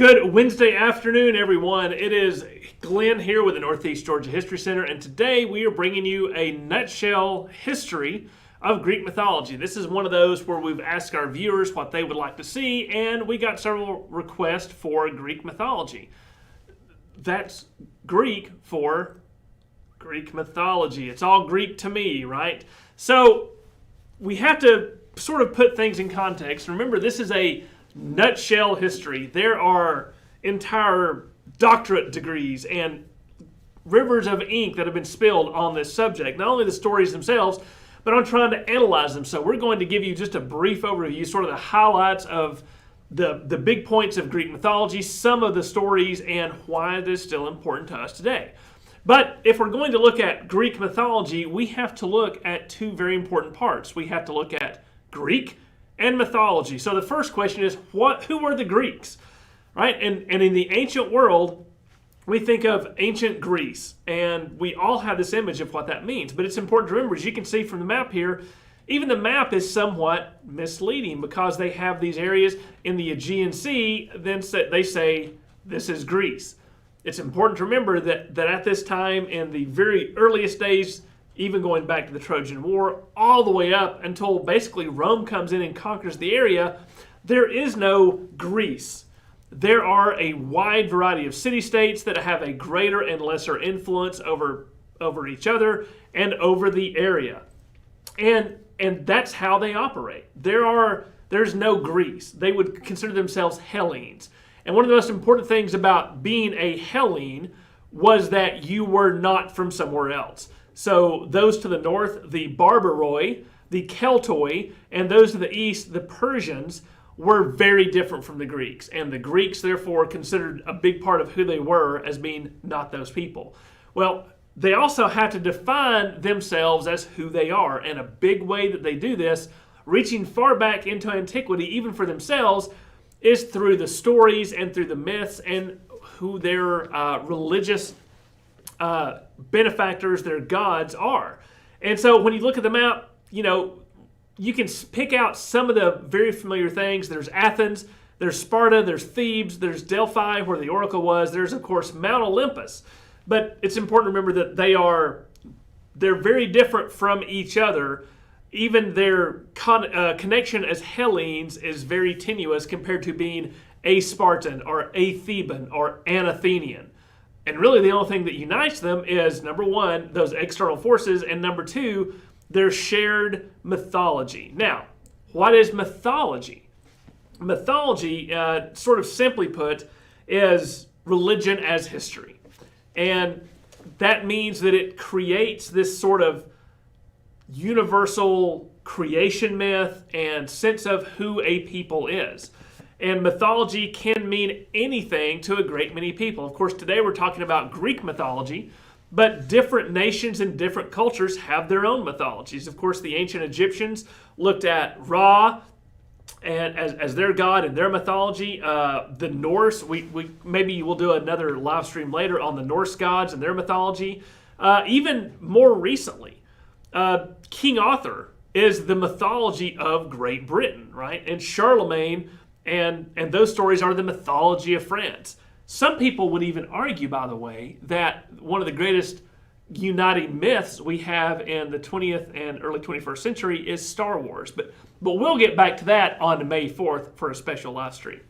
Good Wednesday afternoon, everyone. It is Glenn here with the Northeast Georgia History Center, and today we are bringing you a nutshell history of Greek mythology. This is one of those where we've asked our viewers what they would like to see, and we got several requests for Greek mythology. That's Greek for Greek mythology. It's all Greek to me, right? So we have to sort of put things in context. Remember, this is a nutshell history. There are entire doctorate degrees and rivers of ink that have been spilled on this subject. Not only the stories themselves, but I'm trying to analyze them. So we're going to give you just a brief overview, sort of the highlights of the big points of Greek mythology, some of the stories, and why it is still important to us today. But if we're going to look at Greek mythology, we have to look at two very important parts. We have to look at Greek and mythology. So the first question is, who are the Greeks? Right? And in the ancient world, we think of ancient Greece, and we all have this image of what that means. But it's important to remember, as you can see from the map here, even the map is somewhat misleading because they have these areas in the Aegean Sea, then they say this is Greece. It's important to remember that at this time, in the very earliest days, even going back to the Trojan War, all the way up until basically Rome comes in and conquers the area, there is no Greece. There are a wide variety of city-states that have a greater and lesser influence over each other and over the area. And that's how they operate. There's no Greece. They would consider themselves Hellenes. And one of the most important things about being a Hellene was that you were not from somewhere else. So those to the north, the Barbaroi, the Keltoi, and those to the east, the Persians, were very different from the Greeks. And the Greeks, therefore, considered a big part of who they were as being not those people. Well, they also had to define themselves as who they are. And a big way that they do this, reaching far back into antiquity, even for themselves, is through the stories and through the myths and who their religious benefactors, their gods are. And so when you look at the map, you can pick out some of the very familiar things. There's Athens, there's Sparta, there's Thebes, there's Delphi, where the oracle was. There's, of course, Mount Olympus. But it's important to remember that they're very different from each other. Even their connection as Hellenes is very tenuous compared to being a Spartan or a Theban or an Athenian. And really the only thing that unites them is, number one, those external forces, and number two, their shared mythology. Now, what is mythology? Mythology, sort of simply put, is religion as history. And that means that it creates this sort of universal creation myth and sense of who a people is. And mythology can mean anything to a great many people. Of course, today we're talking about Greek mythology, but different nations and different cultures have their own mythologies. Of course, the ancient Egyptians looked at Ra and as their god and their mythology. The Norse, maybe we'll do another live stream later on the Norse gods and their mythology. Even more recently, King Arthur is the mythology of Great Britain, right? And Charlemagne and those stories are the mythology of France. Some people would even argue, by the way, that one of the greatest uniting myths we have in the 20th and early 21st century is Star Wars. But we'll get back to that on May 4th for a special live stream.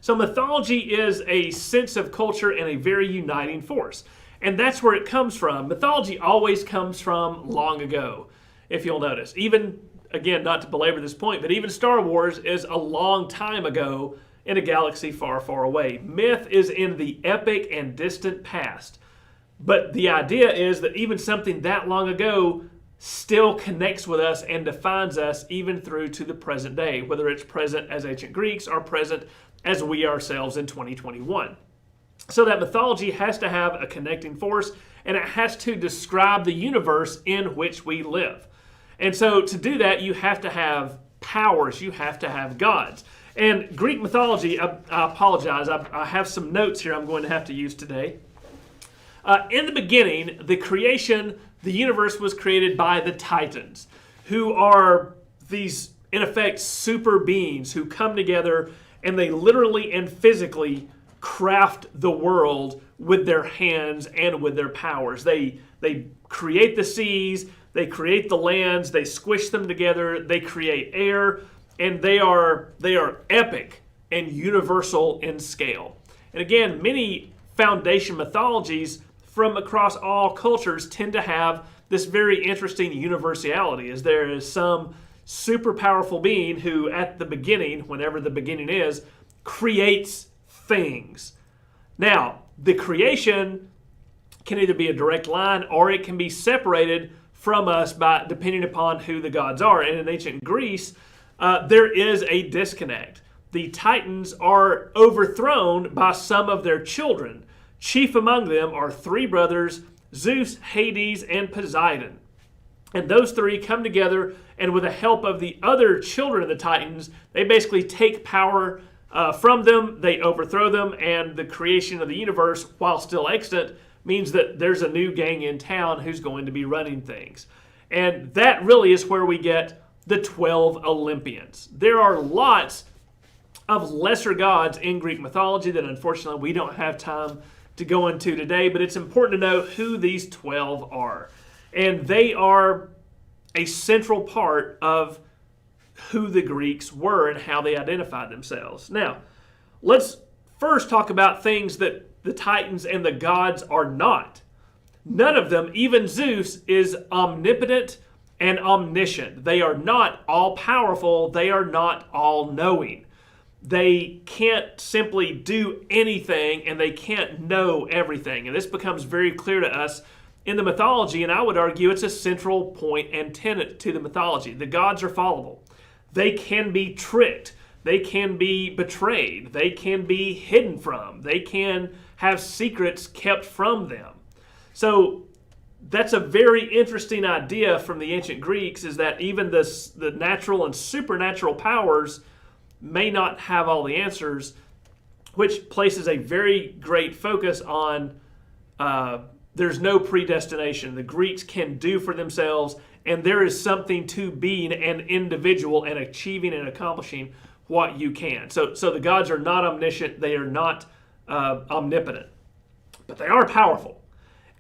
So mythology is a sense of culture and a very uniting force. And that's where it comes from. Mythology always comes from long ago, if you'll notice. Even, again, not to belabor this point, but even Star Wars is a long time ago in a galaxy far, far away. Myth is in the epic and distant past. But the idea is that even something that long ago still connects with us and defines us even through to the present day, whether it's present as ancient Greeks or present as we ourselves in 2021. So that mythology has to have a connecting force, and it has to describe the universe in which we live. And so to do that, you have to have powers, you have to have gods. And Greek mythology, I apologize, I have some notes here I'm going to have to use today. In the beginning, the creation, the universe was created by the Titans, who are these, in effect, super beings who come together and they literally and physically craft the world with their hands and with their powers. They create the seas, they create the lands, they squish them together, they create air, and they are epic and universal in scale. And again, many foundation mythologies from across all cultures tend to have this very interesting universality, as there is some super powerful being who at the beginning, whenever the beginning is, creates things. Now, the creation can either be a direct line or it can be separated from us depending upon who the gods are. And in ancient Greece, there is a disconnect. The Titans are overthrown by some of their children. Chief among them are three brothers, Zeus, Hades, and Poseidon. And those three come together, and with the help of the other children of the Titans, they basically take power from them, they overthrow them, and the creation of the universe, while still extant, means that there's a new gang in town who's going to be running things. And that really is where we get the 12 Olympians. There are lots of lesser gods in Greek mythology that unfortunately we don't have time to go into today, but it's important to know who these 12 are. And they are a central part of who the Greeks were and how they identified themselves. Now, let's first talk about things that the Titans and the gods are not. None of them, even Zeus, is omnipotent and omniscient. They are not all-powerful. They are not all-knowing. They can't simply do anything, and they can't know everything. And this becomes very clear to us in the mythology, and I would argue it's a central point and tenet to the mythology. The gods are fallible. They can be tricked. They can be betrayed. They can be hidden from. They can have secrets kept from them. So that's a very interesting idea from the ancient Greeks, is that even the natural and supernatural powers may not have all the answers, which places a very great focus on there's no predestination. The Greeks can do for themselves, and there is something to being an individual and achieving and accomplishing what you can. So the gods are not omniscient. They are not omnipotent, but they are powerful.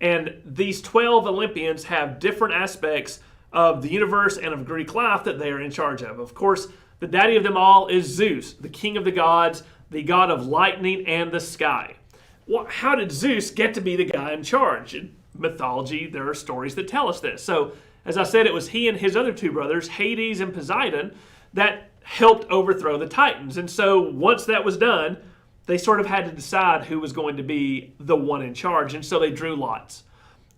And these 12 Olympians have different aspects of the universe and of Greek life that they are in charge of. Of course, the daddy of them all is Zeus, the king of the gods, the god of lightning and the sky. Well, how did Zeus get to be the guy in charge? In mythology, there are stories that tell us this. So, as I said, it was he and his other two brothers, Hades and Poseidon, that helped overthrow the Titans. And so once that was done, they sort of had to decide who was going to be the one in charge. And so they drew lots.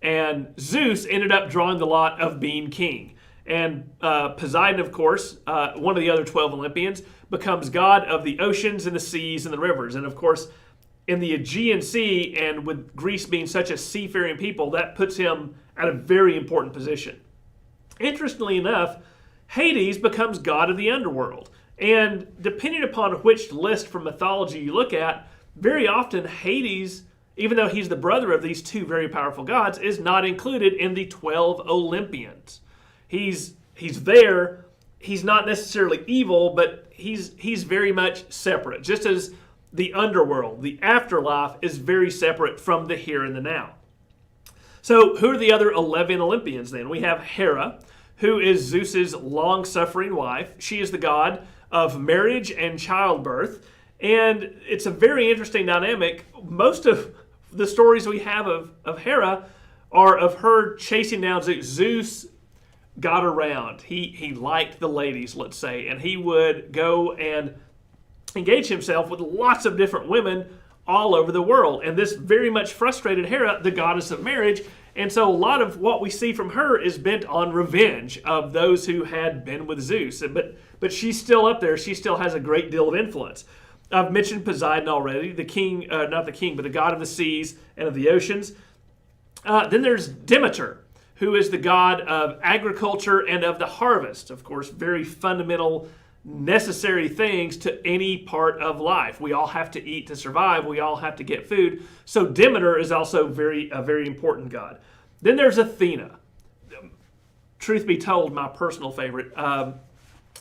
And Zeus ended up drawing the lot of being king. And Poseidon, of course, one of the other 12 Olympians, becomes god of the oceans and the seas and the rivers. And of course, in the Aegean Sea, and with Greece being such a seafaring people, that puts him at a very important position. Interestingly enough, Hades becomes god of the underworld. And depending upon which list from mythology you look at, very often Hades, even though he's the brother of these two very powerful gods, is not included in the 12 Olympians. He's there. He's not necessarily evil, but he's very much separate. Just as the underworld, the afterlife, is very separate from the here and the now. So who are the other 11 Olympians then? We have Hera, who is Zeus's long-suffering wife. She is the god of marriage and childbirth. And it's a very interesting dynamic. Most of the stories we have of Hera are of her chasing down Zeus. Zeus got around. He liked the ladies, let's say, and he would go and engage himself with lots of different women all over the world. And this very much frustrated Hera, the goddess of marriage. And so a lot of what we see from her is bent on revenge of those who had been with Zeus. But she's still up there. She still has a great deal of influence. I've mentioned Poseidon already, the king, not the king, but the god of the seas and of the oceans. Then there's Demeter, who is the god of agriculture and of the harvest. Of course, very fundamental, necessary things to any part of life. We all have to eat to survive. We all have to get food. So Demeter is also a very important god. Then there's Athena. Truth be told, my personal favorite.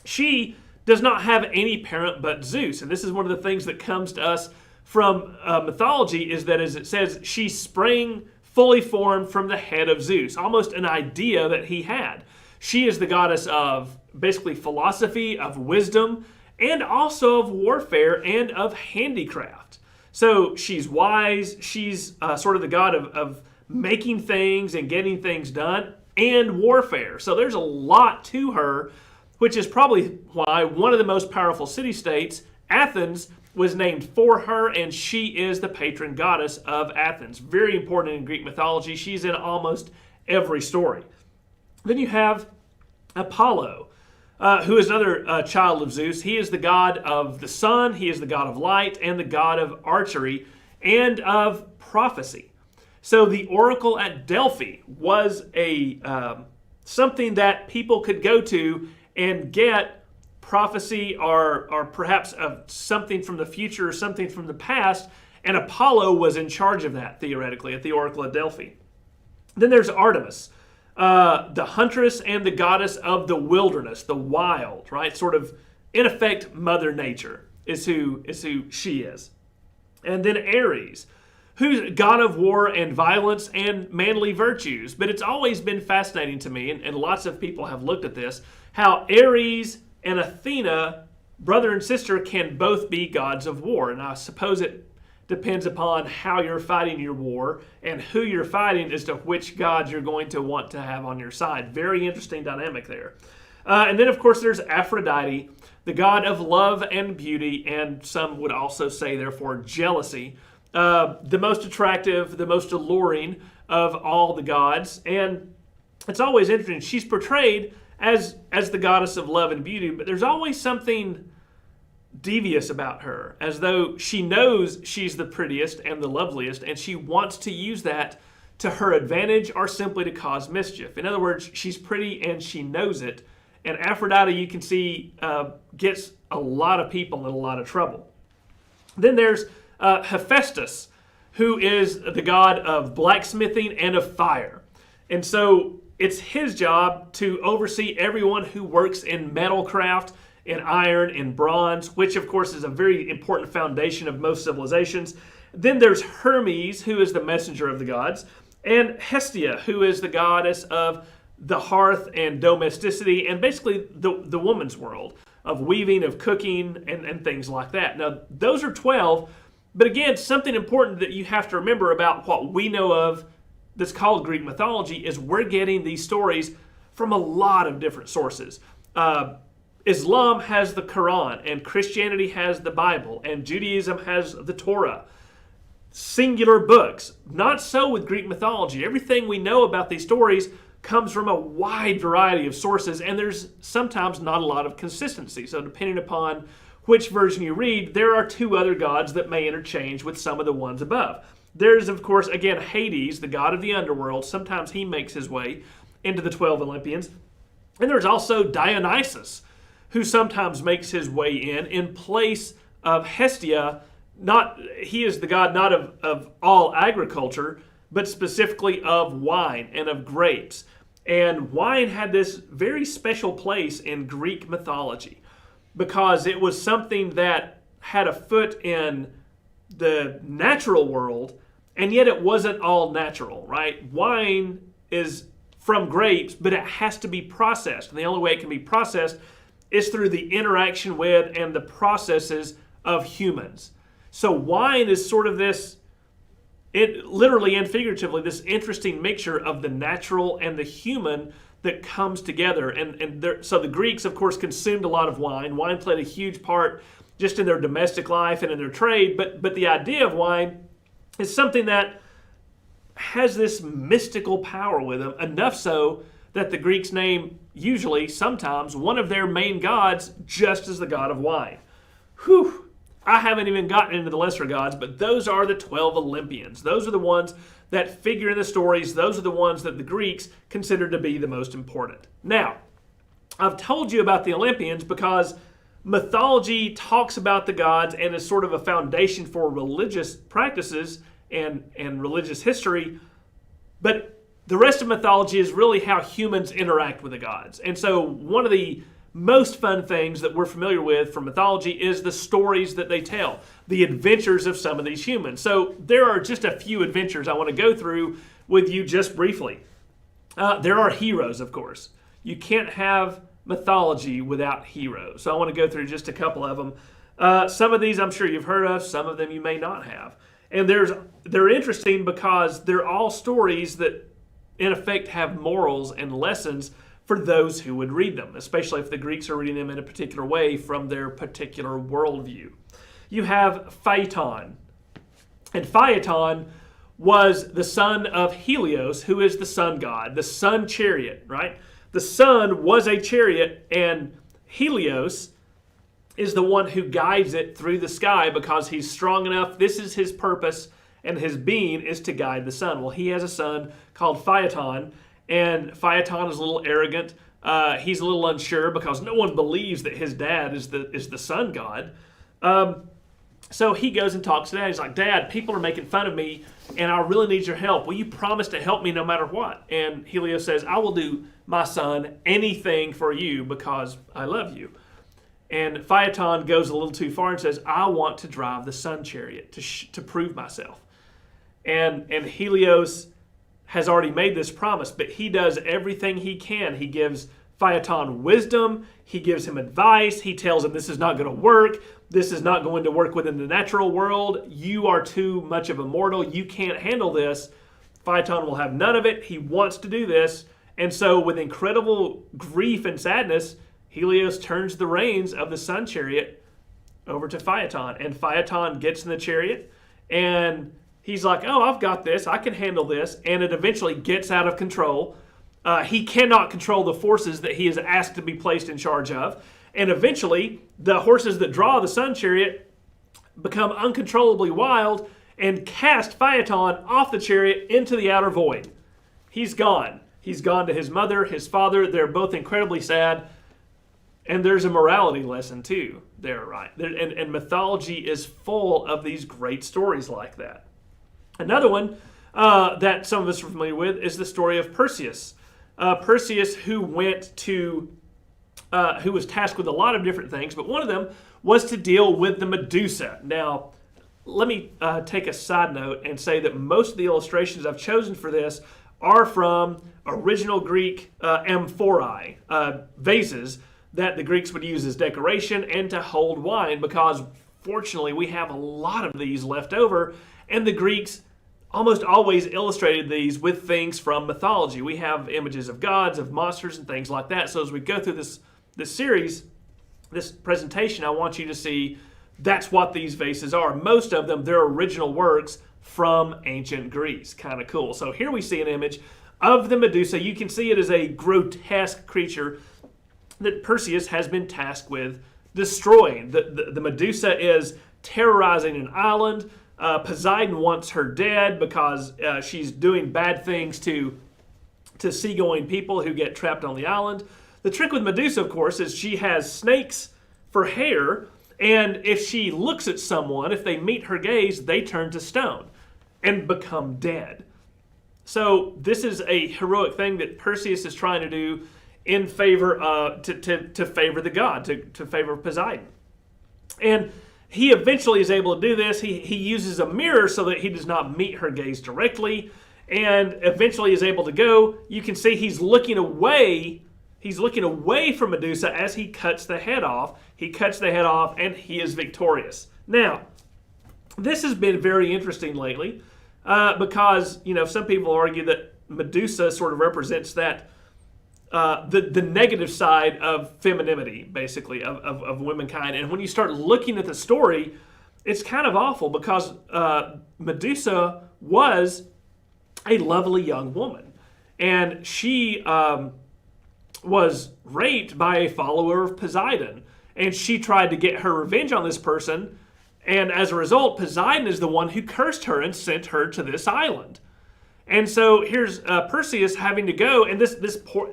She does not have any parent but Zeus. And this is one of the things that comes to us from mythology, is that, as it says, she sprang fully formed from the head of Zeus, almost an idea that he had. She is the goddess of basically philosophy, of wisdom, and also of warfare and of handicraft. So she's wise, she's sort of the god of making things and getting things done, and warfare. So there's a lot to her, which is probably why one of the most powerful city-states, Athens, was named for her, and she is the patron goddess of Athens. Very important in Greek mythology. She's in almost every story. Then you have Apollo, who is another child of Zeus. He is the god of the sun, he is the god of light, and the god of archery and of prophecy. So the oracle at Delphi was something that people could go to and get prophecy or perhaps something from the future or something from the past, and Apollo was in charge of that, theoretically, at the oracle at Delphi. Then there's Artemis, the huntress and the goddess of the wilderness, the wild, right? Sort of, in effect, Mother Nature is who she is. And then Ares, who's god of war and violence and manly virtues. But it's always been fascinating to me, and lots of people have looked at this, how Ares and Athena, brother and sister, can both be gods of war. And I suppose it depends upon how you're fighting your war and who you're fighting as to which gods you're going to want to have on your side. Very interesting dynamic there. And then, of course, there's Aphrodite, the god of love and beauty, and some would also say, therefore, jealousy. The most attractive, the most alluring of all the gods. And it's always interesting. She's portrayed as the goddess of love and beauty, but there's always something devious about her, as though she knows she's the prettiest and the loveliest, and she wants to use that to her advantage or simply to cause mischief. In other words, she's pretty and she knows it. And Aphrodite, you can see, gets a lot of people in a lot of trouble. Then there's Hephaestus, who is the god of blacksmithing and of fire. And so it's his job to oversee everyone who works in metalcraft, in iron, in bronze, which of course is a very important foundation of most civilizations. Then there's Hermes, who is the messenger of the gods, and Hestia, who is the goddess of the hearth and domesticity, and basically the woman's world, of weaving, of cooking, and things like that. Now, those are 12, but again, something important that you have to remember about what we know of that's called Greek mythology is we're getting these stories from a lot of different sources. Islam has the Quran, and Christianity has the Bible, and Judaism has the Torah. Singular books. Not so with Greek mythology. Everything we know about these stories comes from a wide variety of sources, and there's sometimes not a lot of consistency. So depending upon which version you read, there are two other gods that may interchange with some of the ones above. There's, of course, again, Hades, the god of the underworld. Sometimes he makes his way into the 12 Olympians. And there's also Dionysus, who sometimes makes his way in place of Hestia. He is the god not of all agriculture, but specifically of wine and of grapes. And wine had this very special place in Greek mythology because it was something that had a foot in the natural world, and yet it wasn't all natural, right? Wine is from grapes, but it has to be processed. And the only way it can be processed is through the interaction with and the processes of humans. So wine is sort of this, literally and figuratively, this interesting mixture of the natural and the human that comes together. So the Greeks, of course, consumed a lot of wine. Wine played a huge part just in their domestic life and in their trade. But the idea of wine is something that has this mystical power with them, enough so that the Greeks name usually, sometimes, one of their main gods just as the god of wine. Whew! I haven't even gotten into the lesser gods, but those are the 12 Olympians. Those are the ones that figure in the stories. Those are the ones that the Greeks considered to be the most important. Now, I've told you about the Olympians because mythology talks about the gods and is sort of a foundation for religious practices and religious history. But the rest of mythology is really how humans interact with the gods. And so one of the most fun things that we're familiar with from mythology is the stories that they tell, the adventures of some of these humans. So there are just a few adventures I want to go through with you just briefly. There are heroes, of course. You can't have mythology without heroes. So I want to go through just a couple of them. Some of these I'm sure you've heard of, some of them you may not have. And they're interesting because they're all stories that in effect have morals and lessons for those who would read them, especially if the Greeks are reading them in a particular way from their particular worldview. You have Phaethon. And Phaethon was the son of Helios, who is the sun god, the sun chariot, right? The sun was a chariot, and Helios is the one who guides it through the sky because he's strong enough. This is his purpose, and his being is to guide the sun. Well, he has a son called Phaethon, and Phaethon is a little arrogant. He's a little unsure because no one believes that his dad is the sun god. So he goes and talks to Dad. He's like, Dad, people are making fun of me, and I really need your help. Will you promise to help me no matter what? And Helios says, I will do, my son, anything for you because I love you. And Phaethon goes a little too far and says, I want to drive the sun chariot to prove myself. And Helios has already made this promise, but he does everything he can. He gives Phaethon wisdom. He gives him advice. He tells him this is not going to work. This is not going to work within the natural world. You are too much of a mortal. You can't handle this. Phaethon will have none of it. He wants to do this. And so with incredible grief and sadness, Helios turns the reins of the sun chariot over to Phaethon. And Phaethon gets in the chariot and he's like, oh, I've got this. I can handle this. And it eventually gets out of control. He cannot control the forces that he is asked to be placed in charge of. And eventually, the horses that draw the sun chariot become uncontrollably wild and cast Phaethon off the chariot into the outer void. He's gone. He's gone to his mother, his father. They're both incredibly sad. And there's a morality lesson too there, right? And mythology is full of these great stories like that. Another one that some of us are familiar with is the story of Perseus. Perseus, who was tasked with a lot of different things, but one of them was to deal with the Medusa. Now, let me take a side note and say that most of the illustrations I've chosen for this are from original Greek amphorae, vases that the Greeks would use as decoration and to hold wine, because fortunately we have a lot of these left over, and the Greeks almost always illustrated these with things from mythology. We have images of gods, of monsters, and things like that. So as we go through this series, this presentation, I want you to see that's what these vases are. Most of them, they're original works from ancient Greece. Kind of cool. So here we see an image of the Medusa. You can see it as a grotesque creature that Perseus has been tasked with destroying. The Medusa is terrorizing an island. Poseidon wants her dead because she's doing bad things to seagoing people who get trapped on the island. The trick with Medusa, of course, is she has snakes for hair, and if she looks at someone, if they meet her gaze, they turn to stone and become dead. So this is a heroic thing that Perseus is trying to do in favor to favor the god, to favor Poseidon. And he eventually is able to do this. He uses a mirror so that he does not meet her gaze directly, and eventually is able to go. You can see he's looking away. He's looking away from Medusa as he cuts the head off. He cuts the head off, and he is victorious. Now, this has been very interesting lately because some people argue that Medusa sort of represents that the negative side of femininity, basically, of womankind. And when you start looking at the story, it's kind of awful because Medusa was a lovely young woman. And she was raped by a follower of Poseidon. And she tried to get her revenge on this person. And as a result, Poseidon is the one who cursed her and sent her to this island. And so here's Perseus having to go, and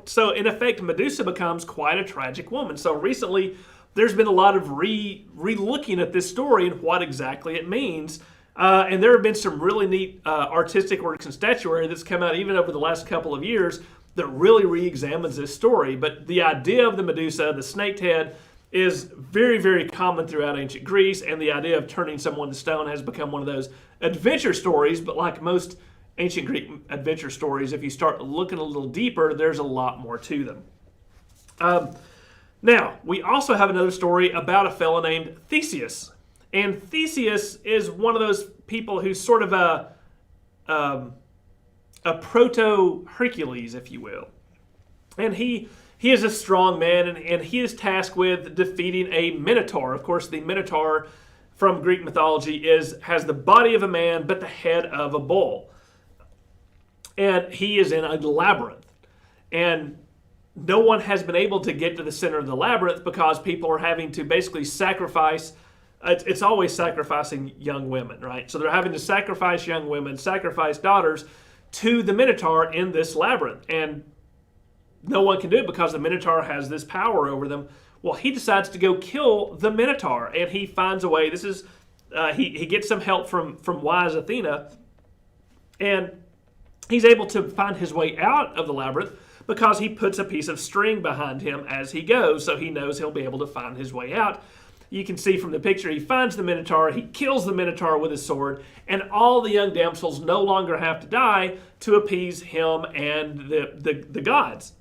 so in effect, Medusa becomes quite a tragic woman. So recently, there's been a lot of re-looking at this story and what exactly it means. And there have been some really neat artistic works and statuary that's come out even over the last couple of years that really re-examines this story. But the idea of the Medusa, the snake head, is very, very common throughout ancient Greece, and the idea of turning someone to stone has become one of those adventure stories. But like most ancient Greek adventure stories, if you start looking a little deeper, there's a lot more to them. Now, we also have another story about a fellow named Theseus. And Theseus is one of those people who's sort of a proto-Hercules, if you will. And he is a strong man, and he is tasked with defeating a Minotaur. Of course, the Minotaur from Greek mythology has the body of a man, but the head of a bull. And he is in a labyrinth. And no one has been able to get to the center of the labyrinth because people are having to basically sacrifice. It's always sacrificing young women, right? So they're having to sacrifice young women, sacrifice daughters to the Minotaur in this labyrinth. And no one can do it because the Minotaur has this power over them. Well, he decides to go kill the Minotaur, and he finds a way. He gets some help from wise Athena, and he's able to find his way out of the labyrinth because he puts a piece of string behind him as he goes, so he knows he'll be able to find his way out. You can see from the picture, he finds the Minotaur, he kills the Minotaur with his sword, and all the young damsels no longer have to die to appease him and the gods.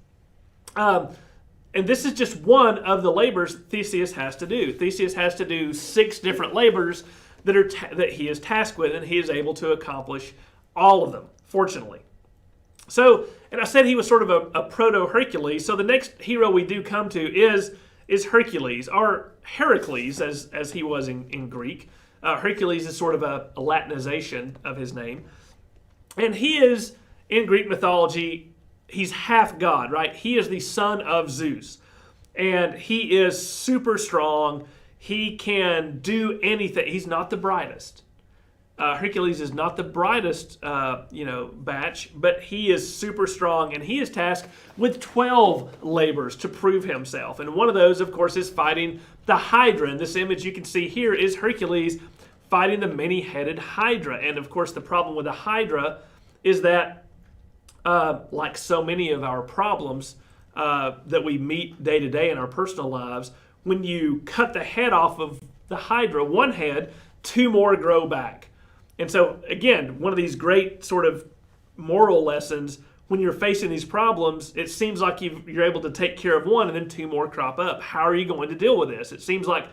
And this is just one of the labors Theseus has to do. Theseus has to do 6 different labors that he is tasked with, and he is able to accomplish all of them, fortunately. So, and I said he was sort of a proto-Hercules, so the next hero we do come to is Hercules, or Heracles, as he was in Greek. Hercules is sort of a Latinization of his name. And he is, in Greek mythology, he's half god, right? He is the son of Zeus. And he is super strong. He can do anything. He's not the brightest. Hercules is not the brightest, batch, but he is super strong, and he is tasked with 12 labors to prove himself. And one of those, of course, is fighting the Hydra. And this image you can see here is Hercules fighting the many-headed Hydra. And of course, the problem with the Hydra is that, like so many of our problems that we meet day to day in our personal lives, when you cut the head off of the Hydra, one head, 2 more grow back. And so, again, one of these great sort of moral lessons, when you're facing these problems, it seems like you're able to take care of one and then 2 more crop up. How are you going to deal with this? It seems like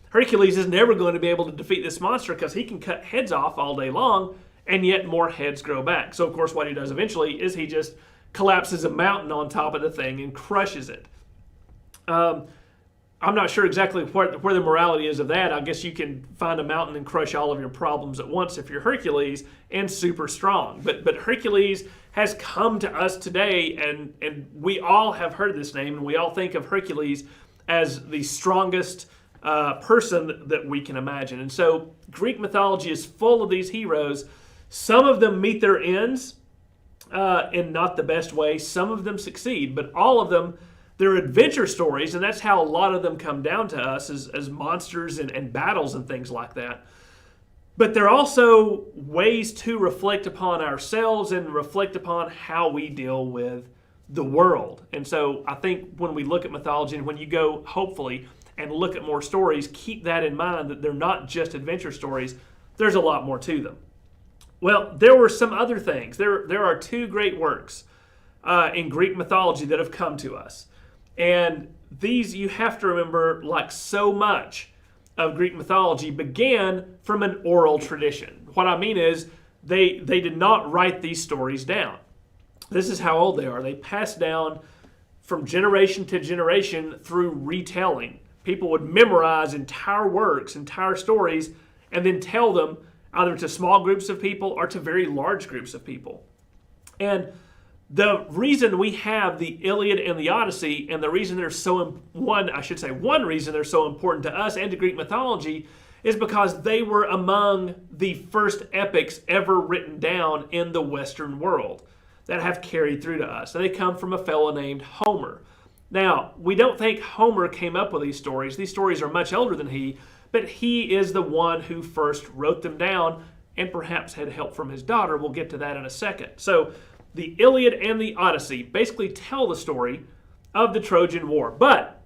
Hercules is never going to be able to defeat this monster because he can cut heads off all day long, and yet more heads grow back. So, of course, what he does eventually is he just collapses a mountain on top of the thing and crushes it. I'm not sure exactly where the morality is of that. I guess you can find a mountain and crush all of your problems at once if you're Hercules and super strong. But Hercules has come to us today, and we all have heard this name, and we all think of Hercules as the strongest person that we can imagine. And so Greek mythology is full of these heroes. Some of them meet their ends in not the best way. Some of them succeed, but all of them, they're adventure stories, and that's how a lot of them come down to us as monsters and battles and things like that. But they're also ways to reflect upon ourselves and reflect upon how we deal with the world. And so I think when we look at mythology, and when you go, hopefully, and look at more stories, keep that in mind, that they're not just adventure stories. There's a lot more to them. Well, there were some other things. There are 2 great works in Greek mythology that have come to us. And these, you have to remember, like so much of Greek mythology, began from an oral tradition. What I mean is, they did not write these stories down. This is how old they are. They passed down from generation to generation through retelling. People would memorize entire works, entire stories, and then tell them either to small groups of people or to very large groups of people. And the reason we have the Iliad and the Odyssey, and the reason one reason they're so important to us and to Greek mythology, is because they were among the first epics ever written down in the Western world that have carried through to us. And they come from a fellow named Homer. Now, we don't think Homer came up with these stories. These stories are much older than he, but he is the one who first wrote them down and perhaps had help from his daughter. We'll get to that in a second. So the Iliad and the Odyssey basically tell the story of the Trojan War. But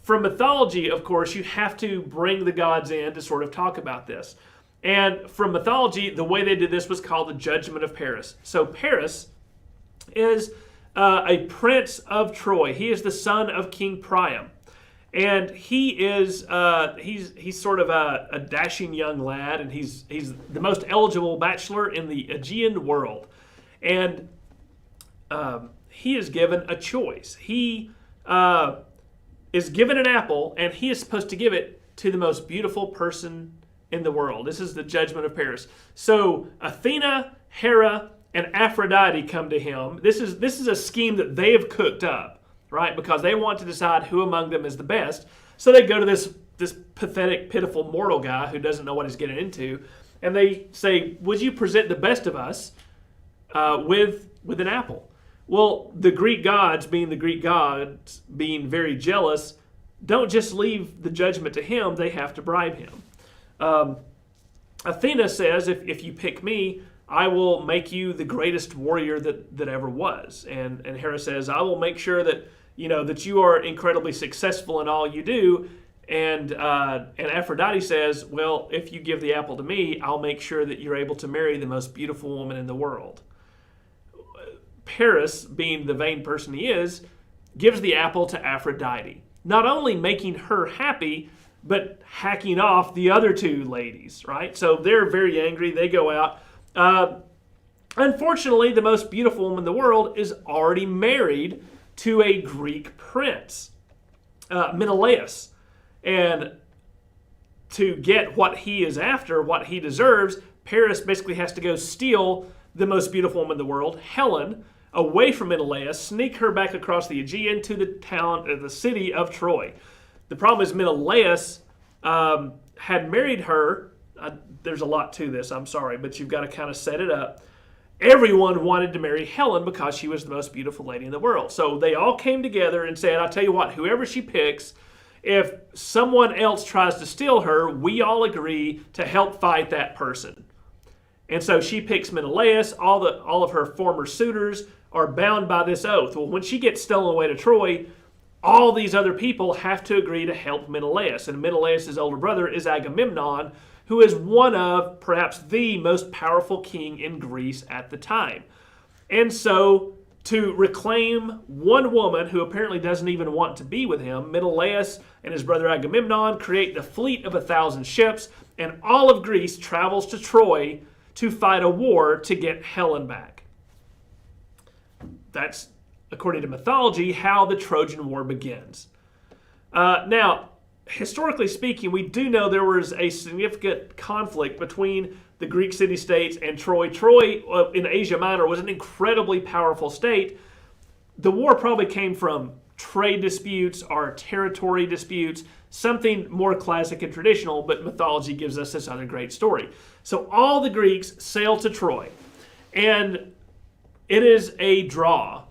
from mythology, of course, you have to bring the gods in to sort of talk about this. And from mythology, the way they did this was called the Judgement of Paris. So Paris is a prince of Troy. He is the son of King Priam. And he is he's sort of a dashing young lad, and he's the most eligible bachelor in the Aegean world. And he is given a choice. He is given an apple, and he is supposed to give it to the most beautiful person in the world. This is the Judgment of Paris. So Athena, Hera, and Aphrodite come to him. This is a scheme that they have cooked up, right? Because they want to decide who among them is the best. So they go to this pathetic, pitiful mortal guy who doesn't know what he's getting into, and they say, "Would you present the best of us with an apple?" Well, the Greek gods, being very jealous, don't just leave the judgment to him. They have to bribe him. Athena says, if you pick me, I will make you the greatest warrior that ever was. And Hera says, I will make sure that you are incredibly successful in all you do. And Aphrodite says, well, if you give the apple to me, I'll make sure that you're able to marry the most beautiful woman in the world. Paris, being the vain person he is, gives the apple to Aphrodite, not only making her happy, but hacking off the other two ladies, right? So they're very angry. They go out. Unfortunately, the most beautiful woman in the world is already married to a Greek prince, Menelaus. And to get what he is after, what he deserves, Paris basically has to go steal the most beautiful woman in the world, Helen, away from Menelaus, sneak her back across the Aegean to the city of Troy. The problem is Menelaus had married her. There's a lot to this, I'm sorry, but you've got to kind of set it up. Everyone wanted to marry Helen because she was the most beautiful lady in the world. So they all came together and said, I'll tell you what, whoever she picks, if someone else tries to steal her, we all agree to help fight that person. And so she picks Menelaus. All of her former suitors are bound by this oath. Well, when she gets stolen away to Troy, all these other people have to agree to help Menelaus. And Menelaus' older brother is Agamemnon, who is one of perhaps the most powerful king in Greece at the time. And so to reclaim one woman who apparently doesn't even want to be with him, Menelaus and his brother Agamemnon create the fleet of 1,000 ships, and all of Greece travels to Troy to fight a war to get Helen back. That's, according to mythology, how the Trojan War begins. Now, historically speaking, we do know there was a significant conflict between the Greek city-states and Troy. Troy in Asia Minor was an incredibly powerful state. The war probably came from trade disputes or territory disputes, something more classic and traditional, but mythology gives us this other great story. So all the Greeks sail to Troy, and it is a draw.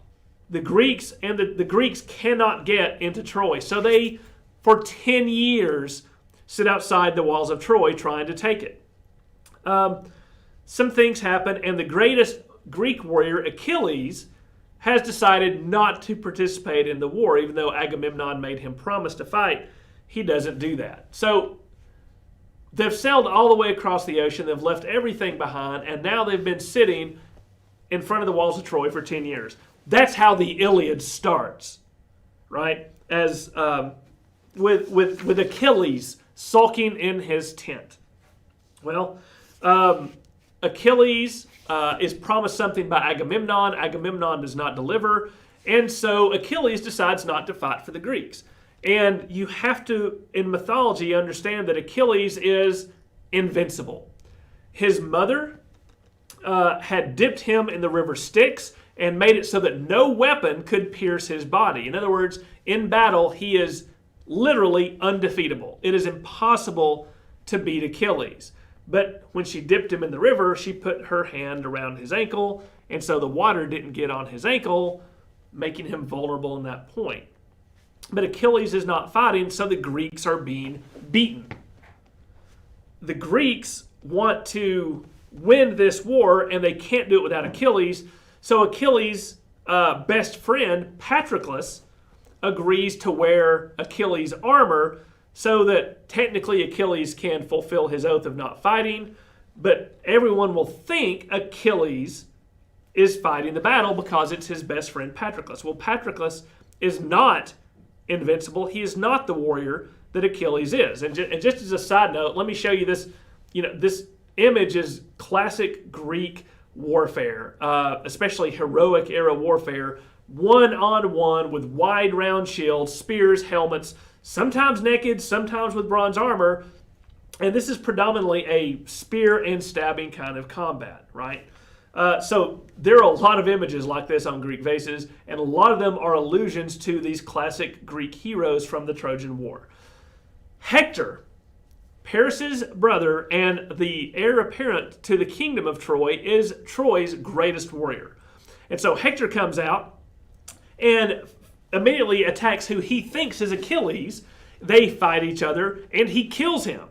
The Greeks cannot get into Troy, so they, for 10 years, sit outside the walls of Troy trying to take it. Some things happen, and the greatest Greek warrior, Achilles, has decided not to participate in the war, even though Agamemnon made him promise to fight. He doesn't do that. So they've sailed all the way across the ocean. They've left everything behind, and now they've been sitting in front of the walls of Troy for 10 years. That's how the Iliad starts, right? As with Achilles sulking in his tent. Well, Achilles is promised something by Agamemnon. Agamemnon does not deliver, and so Achilles decides not to fight for the Greeks. And you have to, in mythology, understand that Achilles is invincible. His mother had dipped him in the river Styx and made it so that no weapon could pierce his body. In other words, in battle, he is literally undefeatable. It is impossible to beat Achilles. But when she dipped him in the river, she put her hand around his ankle, and so the water didn't get on his ankle, making him vulnerable in that point. But Achilles is not fighting, so the Greeks are being beaten. The Greeks want to win this war, and they can't do it without Achilles, So Achilles' best friend, Patroclus, agrees to wear Achilles' armor so that technically Achilles can fulfill his oath of not fighting, but everyone will think Achilles is fighting the battle because it's his best friend Patroclus. Well, Patroclus is not invincible. He is not the warrior that Achilles is. And just as a side note, let me show you this. This image is classic Greek warfare, especially heroic era warfare, one-on-one with wide round shields, spears, helmets, sometimes naked, sometimes with bronze armor. And this is predominantly a spear and stabbing kind of combat, right? So there are a lot of images like this on Greek vases, and a lot of them are allusions to these classic Greek heroes from the Trojan War. Hector, Paris' brother and the heir apparent to the kingdom of Troy, is Troy's greatest warrior. And so Hector comes out and immediately attacks who he thinks is Achilles. They fight each other, and he kills him.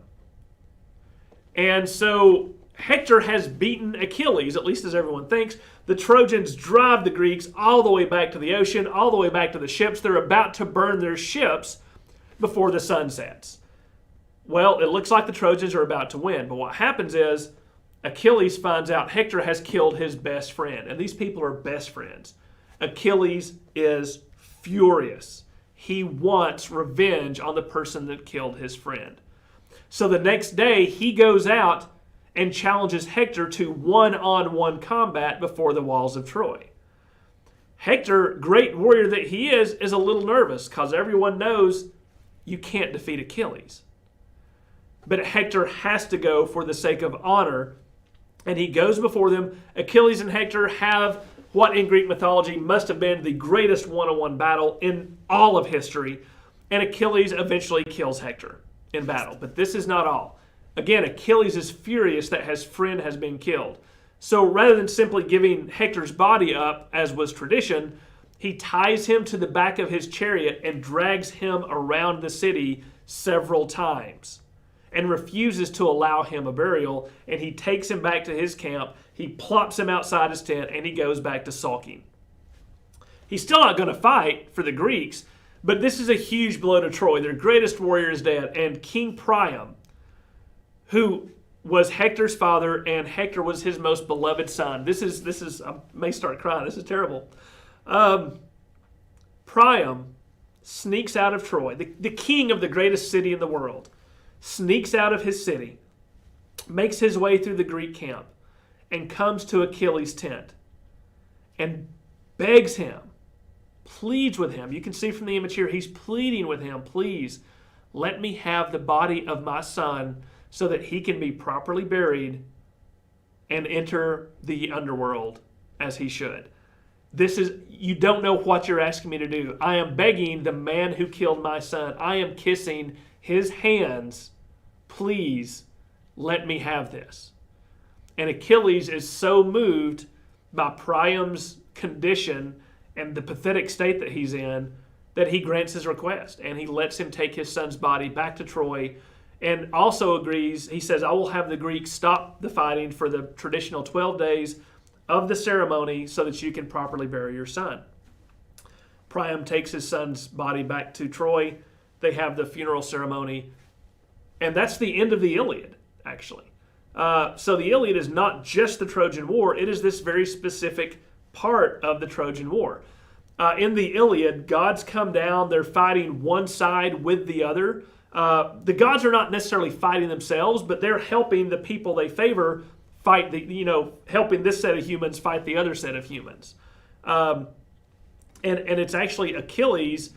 And so Hector has beaten Achilles, at least as everyone thinks. The Trojans drive the Greeks all the way back to the ocean, all the way back to the ships. They're about to burn their ships before the sun sets. Well, it looks like the Trojans are about to win. But what happens is Achilles finds out Hector has killed his best friend. And these people are best friends. Achilles is furious. He wants revenge on the person that killed his friend. So the next day, he goes out and challenges Hector to one-on-one combat before the walls of Troy. Hector, great warrior that he is a little nervous because everyone knows you can't defeat Achilles. But Hector has to go for the sake of honor, and he goes before them. Achilles and Hector have what in Greek mythology must have been the greatest one-on-one battle in all of history, and Achilles eventually kills Hector in battle. But this is not all. Again, Achilles is furious that his friend has been killed. So rather than simply giving Hector's body up, as was tradition, he ties him to the back of his chariot and drags him around the city several times and refuses to allow him a burial. And he takes him back to his camp. He plops him outside his tent, and he goes back to sulking. He's still not going to fight for the Greeks, but this is a huge blow to Troy. Their greatest warrior is dead, and King Priam, who was Hector's father, and Hector was his most beloved son. This is I may start crying. This is terrible. Priam sneaks out of Troy, the king of the greatest city in the world, sneaks out of his city, makes his way through the Greek camp, and comes to Achilles' tent and begs him, pleads with him. You can see from the image here, he's pleading with him, please let me have the body of my son so that he can be properly buried and enter the underworld as he should. You don't know what you're asking me to do. I am begging the man who killed my son. I am kissing his hands. Please let me have this. And Achilles is so moved by Priam's condition and the pathetic state that he's in that he grants his request, and he lets him take his son's body back to Troy, and also agrees, he says, I will have the Greeks stop the fighting for the traditional 12 days of the ceremony so that you can properly bury your son. Priam takes his son's body back to Troy. They have the funeral ceremony, and that's the end of the Iliad, actually. So the Iliad is not just the Trojan War. It is this very specific part of the Trojan War. In the Iliad, gods come down. They're fighting one side with the other. The gods are not necessarily fighting themselves, but they're helping the people they favor fight helping this set of humans fight the other set of humans. And it's actually Achilles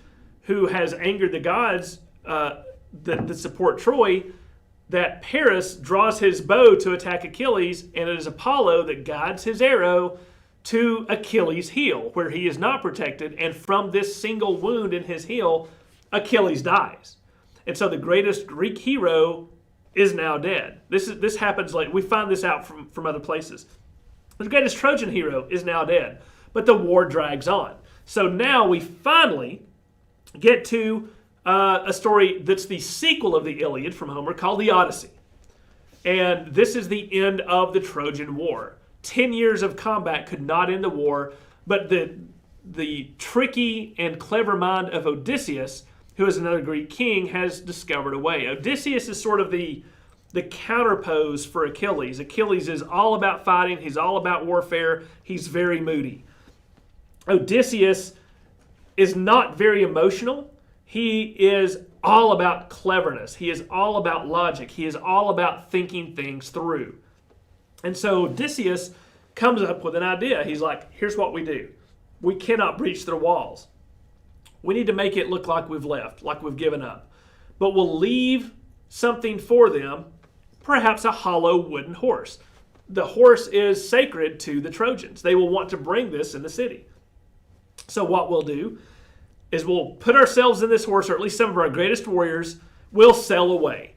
who has angered the gods that support Troy, that Paris draws his bow to attack Achilles, and it is Apollo that guides his arrow to Achilles' heel, where he is not protected, and from this single wound in his heel, Achilles dies. And so the greatest Greek hero is now dead. This happens like we find this out from other places. The greatest Trojan hero is now dead, but the war drags on. So now we finally get to a story that's the sequel of the Iliad from Homer called the Odyssey. And this is the end of the Trojan War. 10 years of combat could not end the war, but the tricky and clever mind of Odysseus, who is another Greek king, has discovered a way. Odysseus is sort of the counterpose for Achilles. Achilles is all about fighting. He's all about warfare. He's very moody. Odysseus is not very emotional. He is all about cleverness. He is all about logic. He is all about thinking things through. And so Odysseus comes up with an idea. He's like, here's what we do. We cannot breach their walls. We need to make it look like we've left, like we've given up. But we'll leave something for them, perhaps a hollow wooden horse. The horse is sacred to the Trojans. They will want to bring this in the city. So what we'll do is we'll put ourselves in this horse, or at least some of our greatest warriors will sail away.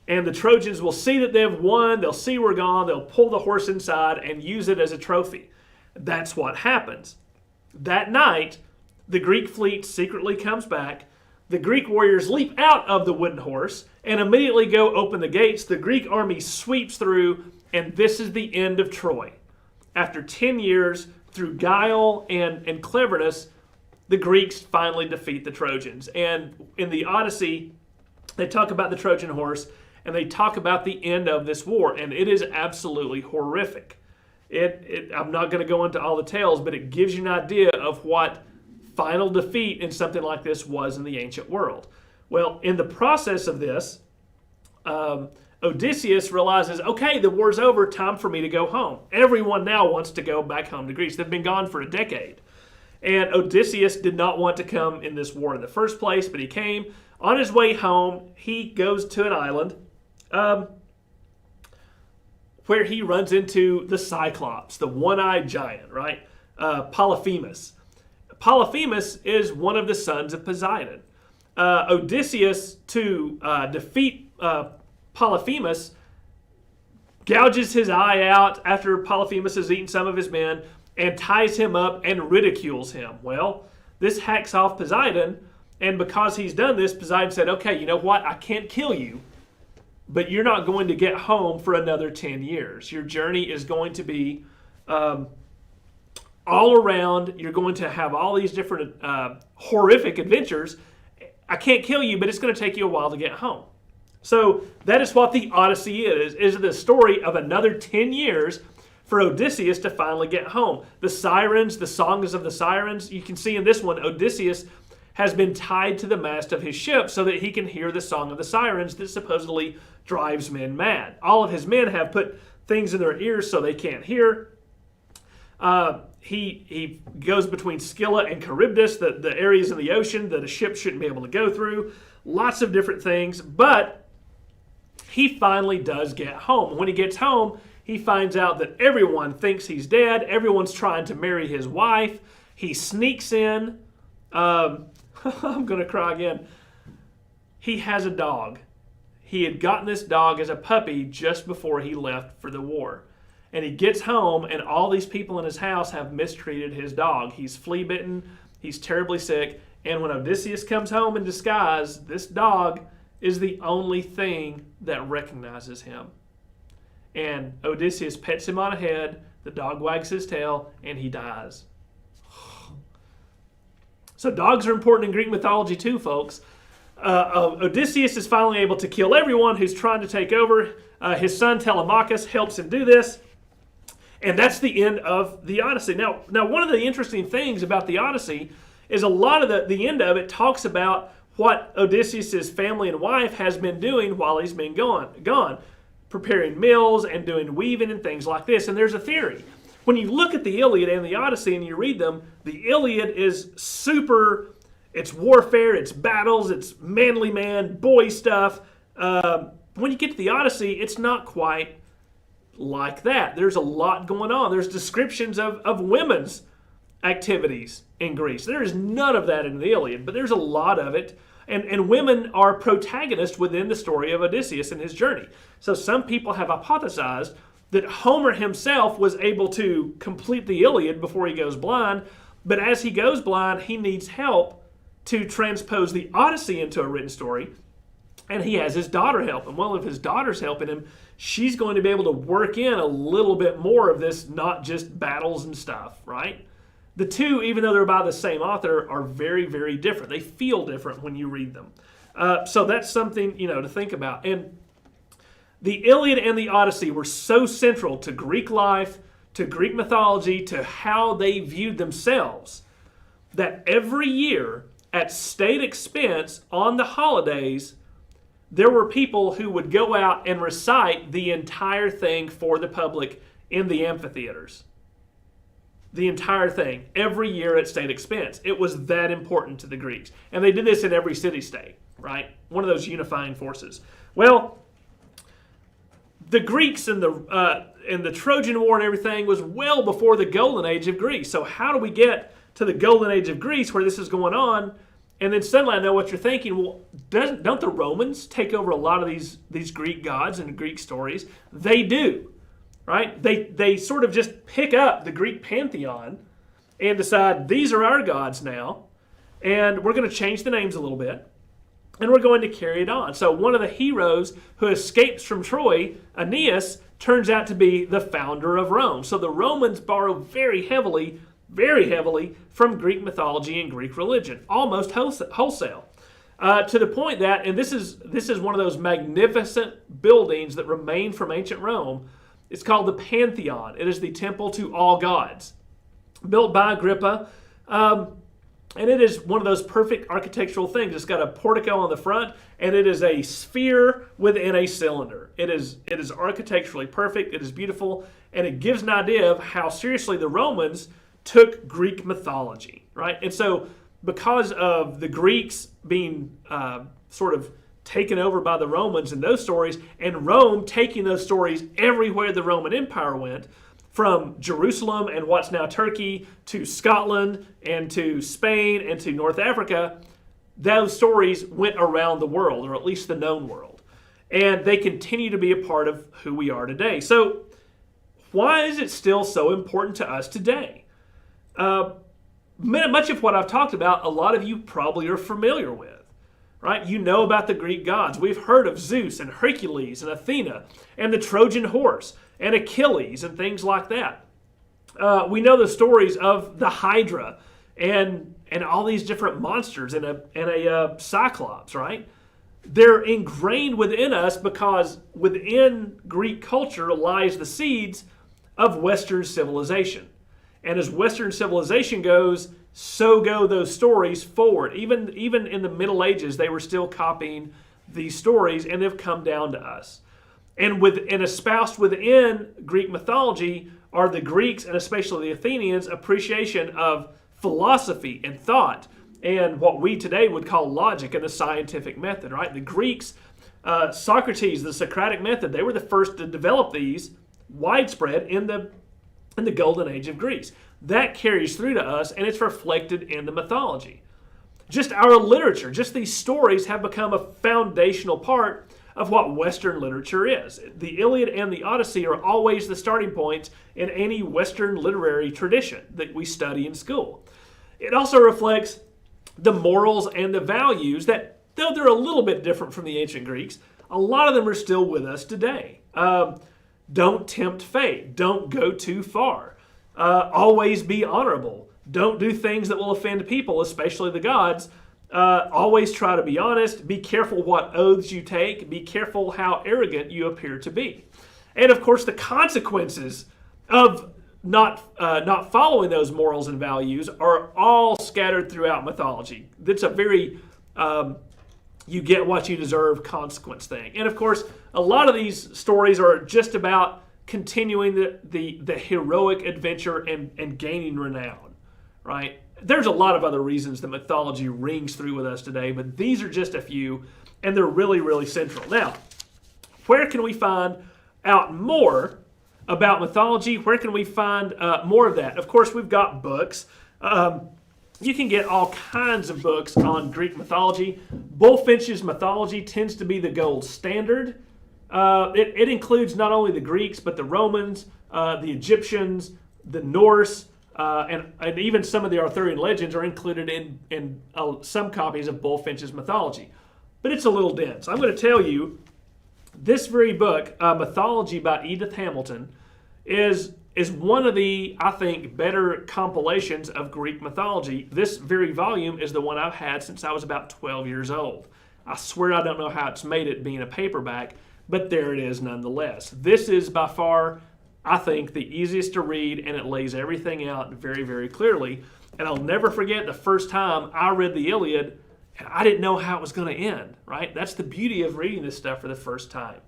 And the Trojans will see that they've won, they'll see we're gone, they'll pull the horse inside and use it as a trophy. That's what happens. That night, the Greek fleet secretly comes back. The Greek warriors leap out of the wooden horse and immediately go open the gates. The Greek army sweeps through, and this is the end of Troy. After 10 years, through guile and cleverness, the Greeks finally defeat the Trojans. And in the Odyssey, they talk about the Trojan horse, and they talk about the end of this war, and it is absolutely horrific. I'm not going to go into all the tales, but it gives you an idea of what final defeat in something like this was in the ancient world. Well, in the process of this, Odysseus realizes, okay, the war's over, time for me to go home. Everyone now wants to go back home to Greece. They've been gone for a decade. And Odysseus did not want to come in this war in the first place, but he came. On his way home, he goes to an island where he runs into the Cyclops, the one-eyed giant, right? Polyphemus. Polyphemus is one of the sons of Poseidon. Odysseus, to defeat Polyphemus, gouges his eye out after Polyphemus has eaten some of his men and ties him up and ridicules him. Well, this hacks off Poseidon, and because he's done this, Poseidon said, okay, you know what? I can't kill you, but you're not going to get home for another 10 years. Your journey is going to be all around. You're going to have all these different horrific adventures. I can't kill you, but it's going to take you a while to get home. So that is what the Odyssey is the story of another 10 years for Odysseus to finally get home. The sirens, the songs of the sirens, you can see in this one, Odysseus has been tied to the mast of his ship so that he can hear the song of the sirens that supposedly drives men mad. All of his men have put things in their ears so they can't hear. He goes between Scylla and Charybdis, the areas in the ocean that a ship shouldn't be able to go through. Lots of different things, but he finally does get home. When he gets home, he finds out that everyone thinks he's dead. Everyone's trying to marry his wife. He sneaks in. I'm going to cry again. He has a dog. He had gotten this dog as a puppy just before he left for the war. And he gets home, and all these people in his house have mistreated his dog. He's flea bitten. He's terribly sick. And when Odysseus comes home in disguise, this dog is the only thing that recognizes him. And Odysseus pets him on the head, the dog wags his tail, and he dies. So dogs are important in Greek mythology too, folks. Odysseus is finally able to kill everyone who's trying to take over. His son Telemachus helps him do this. And that's the end of the Odyssey. Now, one of the interesting things about the Odyssey is a lot of the end of it talks about what Odysseus' family and wife has been doing while he's been gone, preparing meals and doing weaving and things like this. And there's a theory. When you look at the Iliad and the Odyssey and you read them, the Iliad is super, it's warfare, it's battles, it's manly man, boy stuff. When you get to the Odyssey, it's not quite like that. There's a lot going on. There's descriptions of women's activities in Greece. There is none of that in the Iliad, but there's a lot of it. And women are protagonists within the story of Odysseus and his journey. So some people have hypothesized that Homer himself was able to complete the Iliad before he goes blind, but as he goes blind, he needs help to transpose the Odyssey into a written story, and he has his daughter help him. One of his daughters helping him she's going to be able to work in a little bit more of this, not just battles and stuff, right? The two, even though they're by the same author, are very, very different. They feel different when you read them. So that's something, to think about. And the Iliad and the Odyssey were so central to Greek life, to Greek mythology, to how they viewed themselves, that every year at state expense on the holidays, there were people who would go out and recite the entire thing for the public in the amphitheaters. The entire thing, every year at state expense. It was that important to the Greeks. And they did this in every city-state, right? One of those unifying forces. Well, the Greeks and the Trojan War and everything was well before the Golden Age of Greece. So how do we get to the Golden Age of Greece where this is going on? And then suddenly I know what you're thinking. Well, don't the Romans take over a lot of these Greek gods and Greek stories? They do. Right? They sort of just pick up the Greek pantheon and decide these are our gods now, and we're going to change the names a little bit, and we're going to carry it on. So one of the heroes who escapes from Troy, Aeneas, turns out to be the founder of Rome. So the Romans borrow very heavily from Greek mythology and Greek religion, almost wholesale. To the point that, and this is one of those magnificent buildings that remain from ancient Rome. It's called the Pantheon. It is the temple to all gods, built by Agrippa. And it is one of those perfect architectural things. It's got a portico on the front, and it is a sphere within a cylinder. It is architecturally perfect. It is beautiful, and it gives an idea of how seriously the Romans took Greek mythology, right? And so because of the Greeks being sort of taken over by the Romans in those stories, and Rome taking those stories everywhere the Roman Empire went, from Jerusalem and what's now Turkey to Scotland and to Spain and to North Africa, those stories went around the world, or at least the known world. And they continue to be a part of who we are today. So why is it still so important to us today? Much of what I've talked about, a lot of you probably are familiar with. Right? You know about the Greek gods. We've heard of Zeus and Hercules and Athena and the Trojan horse and Achilles and things like that. We know the stories of the Hydra and all these different monsters and a Cyclops, right? They're ingrained within us because within Greek culture lies the seeds of Western civilization. And as Western civilization goes, so go those stories forward. Even in the Middle Ages, they were still copying these stories, and they've come down to us. And espoused within Greek mythology are the Greeks, and especially the Athenians, appreciation of philosophy and thought, and what we today would call logic and the scientific method, right? The Greeks, Socrates, the Socratic method, they were the first to develop these widespread in the Golden Age of Greece. That carries through to us, and it's reflected in the mythology. Just our literature, just these stories have become a foundational part of what Western literature is. The Iliad and the Odyssey are always the starting points in any Western literary tradition that we study in school. It also reflects the morals and the values that, though they're a little bit different from the ancient Greeks, a lot of them are still with us today. Don't tempt fate. Don't go too far. Always be honorable. Don't do things that will offend people, especially the gods. Always try to be honest. Be careful what oaths you take. Be careful how arrogant you appear to be. And of course, the consequences of not following those morals and values are all scattered throughout mythology. It's a very you get what you deserve consequence thing. And of course, a lot of these stories are just about continuing the heroic adventure and gaining renown, right? There's a lot of other reasons that mythology rings through with us today, but these are just a few, and they're really, really central. Now, where can we find out more about mythology? Where can we find more of that? Of course, we've got books. You can get all kinds of books on Greek mythology. Bullfinch's mythology tends to be the gold standard. It includes not only the Greeks, but the Romans, the Egyptians, the Norse, and even some of the Arthurian legends are included in some copies of Bullfinch's mythology. But it's a little dense. I'm going to tell you this very book, Mythology by Edith Hamilton, is one of the, I think, better compilations of Greek mythology. This very volume is the one I've had since I was about 12 years old. I swear I don't know how it's made it being a paperback, but there it is nonetheless. This is by far, I think, the easiest to read, and it lays everything out very, very clearly. And I'll never forget the first time I read the Iliad, I didn't know how it was going to end, right? That's the beauty of reading this stuff for the first time.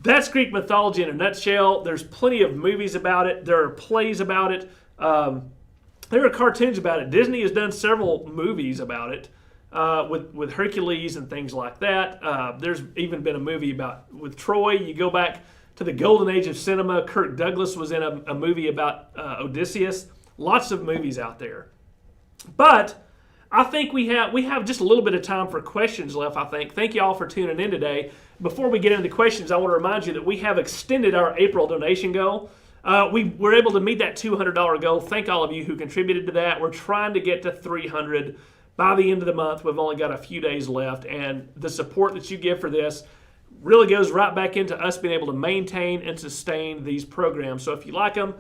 That's Greek mythology in a nutshell. There's plenty of movies about it. There are plays about it. There are cartoons about it. Disney has done several movies about it with Hercules and things like that. There's even been a movie with Troy. You go back to the golden age of cinema. Kirk Douglas was in a movie about Odysseus. Lots of movies out there. But I think we have just a little bit of time for questions left, I think. Thank you all for tuning in today. Before we get into the questions, I want to remind you that we have extended our April donation goal. We were able to meet that $200 goal. Thank all of you who contributed to that. We're trying to get to $300 by the end of the month. We've only got a few days left, and the support that you give for this really goes right back into us being able to maintain and sustain these programs. So if you like them,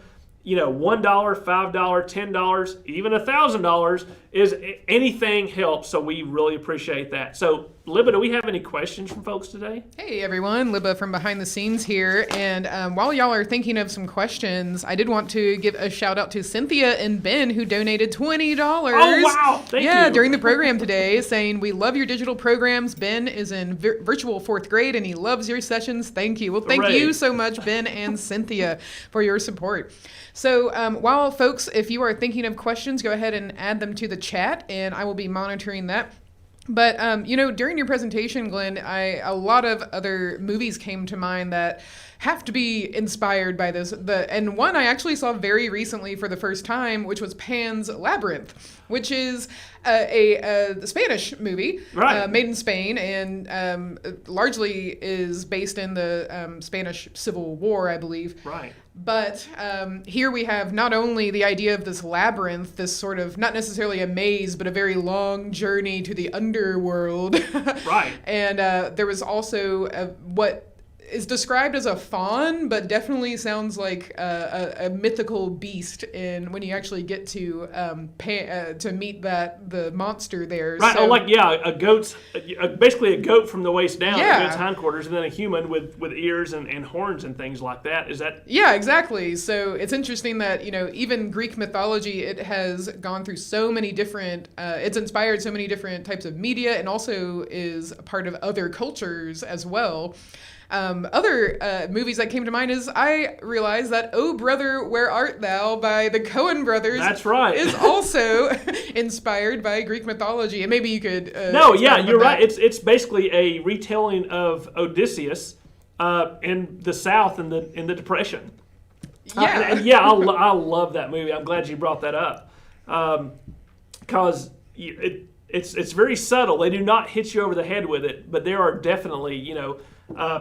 $1, $5, $10, even $1,000 is anything helps. So we really appreciate that. So Libba, do we have any questions from folks today? Hey everyone, Libba from behind the scenes here. And while y'all are thinking of some questions, I did want to give a shout out to Cynthia and Ben who donated $20. Oh wow, thank you. During the program today, saying we love your digital programs. Ben is in virtual 4th grade and he loves your sessions. Thank you. Well, thank you so much, Ben and Cynthia, for your support. So while folks, if you are thinking of questions, go ahead and add them to the chat and I will be monitoring that. But, during your presentation, Glenn, a lot of other movies came to mind that have to be inspired by this. And one I actually saw very recently for the first time, which was Pan's Labyrinth, which is a Spanish movie made in Spain and largely is based in the Spanish Civil War, I believe. Right. But here we have not only the idea of this labyrinth, this sort of, not necessarily a maze, but a very long journey to the underworld. Right. And there was also what is described as a faun, but definitely sounds like a mythical beast. And when you actually get to meet the monster there, right? So, a goat's basically a goat from the waist down, yeah. A goat's hindquarters, and then a human with ears and horns and things like that. Is that? Yeah, exactly. So it's interesting that even Greek mythology, it has gone through so many different. It's inspired so many different types of media, and also is a part of other cultures as well. Other movies that came to mind is I realized that Oh Brother, Where Art Thou by the Coen brothers. That's right. Is also inspired by Greek mythology. And maybe you could... you're right. It's basically a retelling of Odysseus in the South in the Depression. Yeah. I love that movie. I'm glad you brought that up. Because it's very subtle. They do not hit you over the head with it, but there are definitely,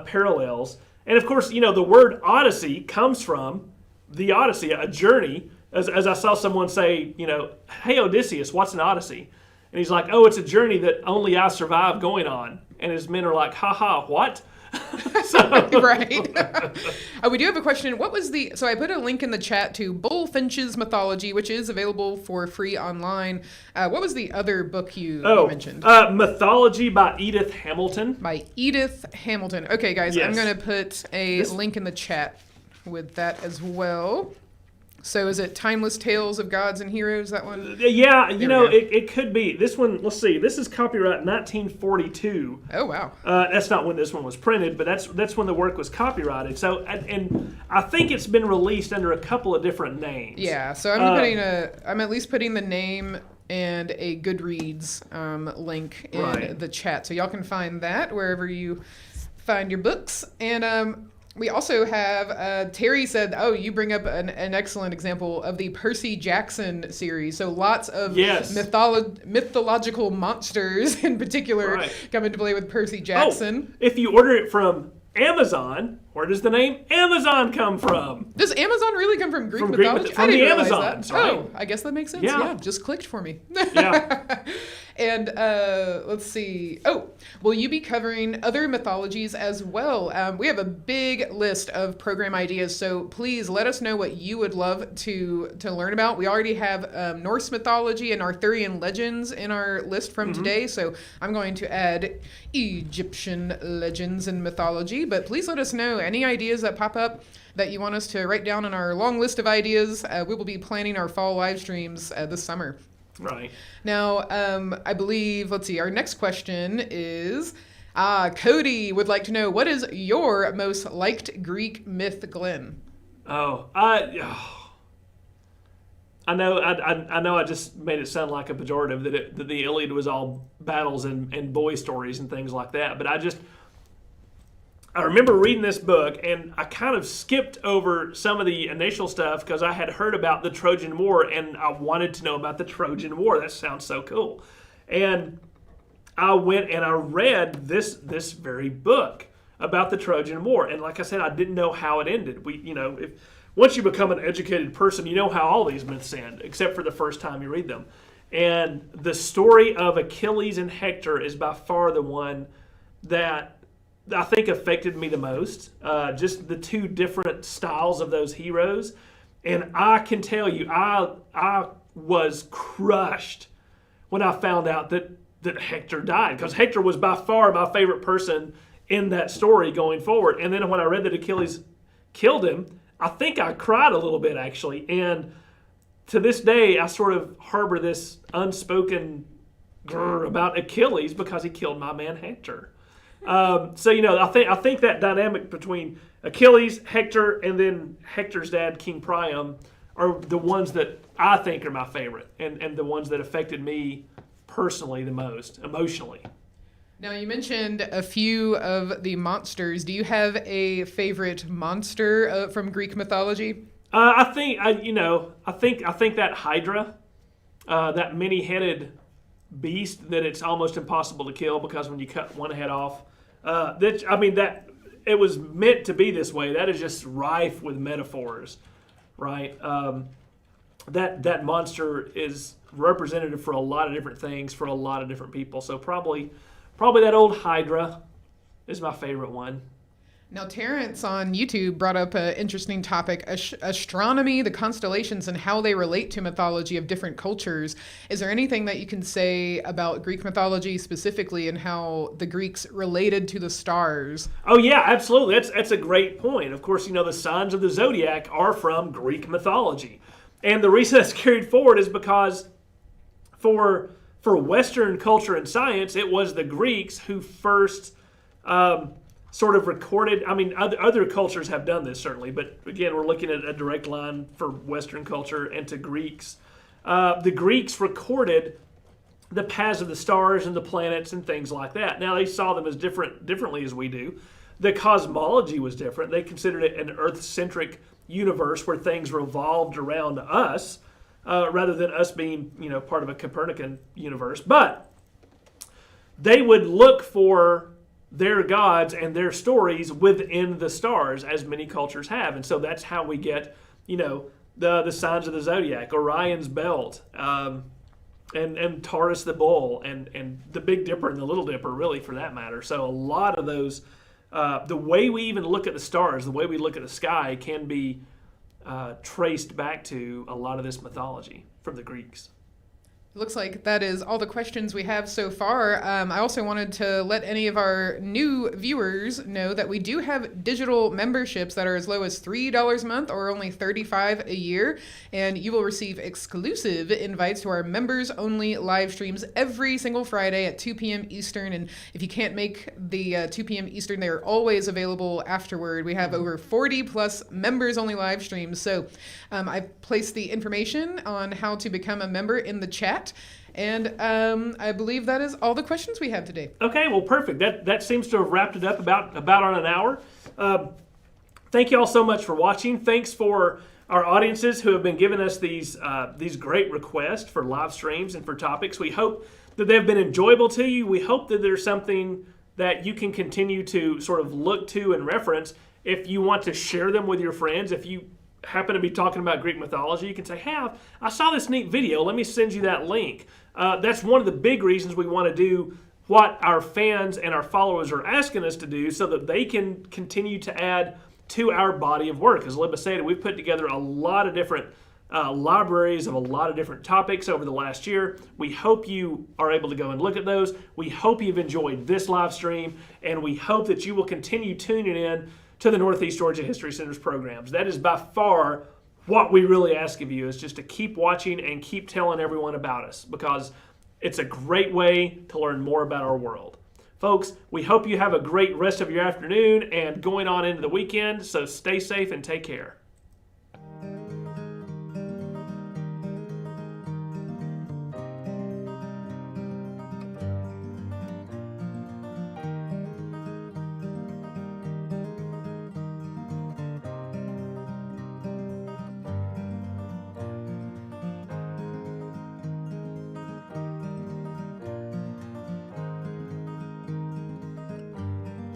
parallels. And of course, the word Odyssey comes from the Odyssey, a journey. As I saw someone say, hey Odysseus, what's an Odyssey? And he's like, oh, it's a journey that only I survived going on. And his men are like, haha, what? Right. We do have a question. So I put a link in the chat to Bullfinch's Mythology, which is available for free online. What was the other book you mentioned? Mythology by Edith Hamilton. By Edith Hamilton. Okay, guys, yes. I'm going to put a link in the chat with that as well. So is it Timeless Tales of Gods and Heroes, that one? Yeah, it could be. This one, let's see. This is copyright 1942. Oh, wow. That's not when this one was printed, but that's when the work was copyrighted. So, and I think it's been released under a couple of different names. Yeah, so I'm at least putting the name and a Goodreads link in the chat. So y'all can find that wherever you find your books. And we also have, Terry said, you bring up an excellent example of the Percy Jackson series. So lots of mythological monsters in particular come into play with Percy Jackson. If you order it from Amazon, where does the name Amazon come from? Does Amazon really come from Greek mythology? From the Amazons, right? Oh, I guess that makes sense. Yeah, just clicked for me. Yeah. And let's see. Oh, will you be covering other mythologies as well? We have a big list of program ideas, so please let us know what you would love to learn about. We already have Norse mythology and Arthurian legends in our list from today, so I'm going to add Egyptian legends and mythology. But please let us know any ideas that pop up that you want us to write down on our long list of ideas. We will be planning our fall live streams this summer. Right. Now, I believe, let's see, our next question is, Cody would like to know, what is your most liked Greek myth, Glenn? I know I just made it sound like a pejorative that the Iliad was all battles and boy stories and things like that, but I remember reading this book, and I kind of skipped over some of the initial stuff because I had heard about the Trojan War, and I wanted to know about the Trojan War. That sounds so cool. And I went and I read this very book about the Trojan War. And like I said, I didn't know how it ended. Once you become an educated person, you know how all these myths end, except for the first time you read them. And the story of Achilles and Hector is by far the one that I think affected me the most. Just the two different styles of those heroes. And I can tell you, I was crushed when I found out that Hector died, because Hector was by far my favorite person in that story going forward. And then when I read that Achilles killed him, I think I cried a little bit, actually. And to this day, I sort of harbor this unspoken grr about Achilles because he killed my man Hector. I think that dynamic between Achilles, Hector, and then Hector's dad, King Priam, are the ones that I think are my favorite, and the ones that affected me personally the most, emotionally. Now, you mentioned a few of the monsters. Do you have a favorite monster from Greek mythology? I think that Hydra, that many-headed beast that it's almost impossible to kill because when you cut one head off, that it was meant to be this way. That is just rife with metaphors, right? That monster is representative for a lot of different things for a lot of different people. So probably that old Hydra is my favorite one. Now, Terrence on YouTube brought up an interesting topic, astronomy, the constellations, and how they relate to mythology of different cultures. Is there anything that you can say about Greek mythology specifically and how the Greeks related to the stars? Oh, yeah, absolutely. That's a great point. Of course, the signs of the zodiac are from Greek mythology. And the reason that's carried forward is because for Western culture and science, it was the Greeks who first sort of recorded. I mean, other cultures have done this, certainly, but again, we're looking at a direct line for Western culture and to Greeks. The Greeks recorded the paths of the stars and the planets and things like that. Now, they saw them as differently as we do. The cosmology was different. They considered it an Earth-centric universe where things revolved around us, rather than us being, part of a Copernican universe. But they would look for their gods and their stories within the stars, as many cultures have. And so that's how we get, the signs of the zodiac, Orion's belt, and Taurus the bull, and the Big Dipper and the Little Dipper, really, for that matter. So a lot of those, the way we even look at the stars, the way we look at the sky can be traced back to a lot of this mythology from the Greeks. Looks like that is all the questions we have so far. I also wanted to let any of our new viewers know that we do have digital memberships that are as low as $3 a month or only $35 a year, and you will receive exclusive invites to our members-only live streams every single Friday at 2 p.m. Eastern. And if you can't make the 2 p.m. Eastern, they are always available afterward. We have over 40-plus members-only live streams. So I've placed the information on how to become a member in the chat. And I believe that is all the questions we have today. Okay, well, perfect. That seems to have wrapped it up about on an hour. Thank you all so much for watching. Thanks for our audiences who have been giving us these great requests for live streams and for topics. We hope that they've been enjoyable to you. We hope that there's something that you can continue to sort of look to and reference if you want to share them with your friends. If you happen to be talking about Greek mythology, you can say, hey, I saw this neat video. Let me send you that link. That's one of the big reasons we want to do what our fans and our followers are asking us to do so that they can continue to add to our body of work. As Olympus said, we've put together a lot of different libraries of a lot of different topics over the last year. We hope you are able to go and look at those. We hope you've enjoyed this live stream, and we hope that you will continue tuning in to the Northeast Georgia History Center's programs. That is by far what we really ask of you, is just to keep watching and keep telling everyone about us, because it's a great way to learn more about our world. Folks, we hope you have a great rest of your afternoon and going on into the weekend, so stay safe and take care.